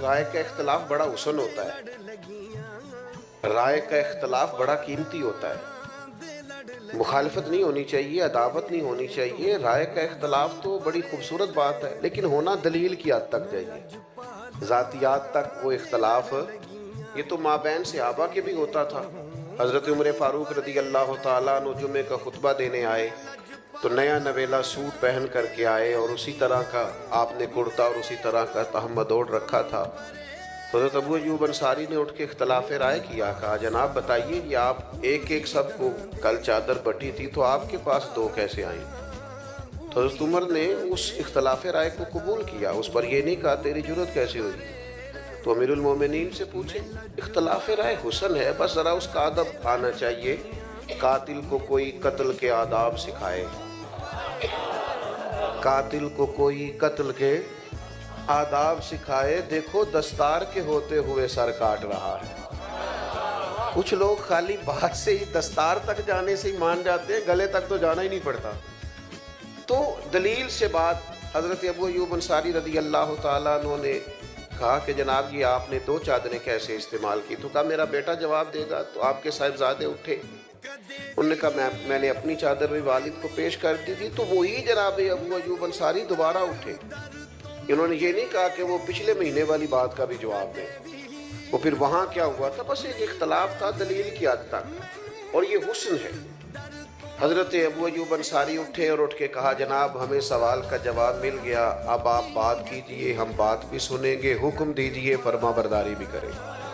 رائے کا اختلاف بڑا حسن ہوتا ہے، رائے کا اختلاف بڑا قیمتی ہوتا ہے، مخالفت نہیں ہونی چاہیے، عداوت نہیں ہونی چاہیے، رائے کا اختلاف تو بڑی خوبصورت بات ہے، لیکن ہونا دلیل کی حد تک چاہیے، ذاتیات تک وہ اختلاف، یہ تو مابین صحابہ کے بھی ہوتا تھا۔ حضرت عمر فاروق رضی اللہ تعالیٰ عنہ جمعے کا خطبہ دینے آئے تو نیا نویلا سوٹ پہن کر کے آئے اور اسی طرح کا آپ نے کرتا اور اسی طرح کا تہمد اوڑھ رکھا تھا۔ تو حضرت ابو ایوب انصاری نے اٹھ کے اختلاف رائے کیا، کہا جناب بتائیے یہ آپ ایک ایک سب کو کل چادر بٹی تھی تو آپ کے پاس دو کیسے آئیں؟ تو حضرت عمر نے اس اختلاف رائے کو قبول کیا، اس پر یہ نہیں کہا تیری جرت کیسے ہوئی؟ تو امیر المومنین سے پوچھیں، اختلاف رائے حسن ہے، بس ذرا اس کا ادب آنا چاہیے۔ قاتل کو کوئی قتل کے آداب سکھائے، قاتل کو کوئی قتل کے آداب سکھائے، دیکھو دستار کے ہوتے ہوئے سر کاٹ رہا ہے۔ کچھ لوگ خالی بات سے ہی، دستار تک جانے سے ہی مان جاتے ہیں، گلے تک تو جانا ہی نہیں پڑتا۔ تو دلیل سے بات، حضرت ابو ایوب انصاری رضی اللہ تعالیٰ عنہ نے کہا کہ جناب یہ آپ نے دو چادریں کیسے استعمال کی؟ تو کہا میرا بیٹا جواب دے گا۔ تو آپ کے صاحبزادے اٹھے، انہوں نے کہا میں نے اپنی چادر بھی والد کو پیش کر دی تھی۔ تو وہی جناب ابو ایوب انصاری دوبارہ اٹھے، انہوں نے یہ نہیں کہا کہ وہ پچھلے مہینے والی بات کا بھی جواب دیں۔ وہ پھر وہاں کیا ہوا تھا؟ بس ایک اختلاف تھا دلیل کی حد تک، اور یہ حسن ہے۔ حضرت ابو ایوب انصاری اٹھے اور اٹھ کے کہا جناب ہمیں سوال کا جواب مل گیا، اب آپ بات کیجئے، ہم بات بھی سنیں گے، حکم دیجئے، فرما برداری بھی کریں گے۔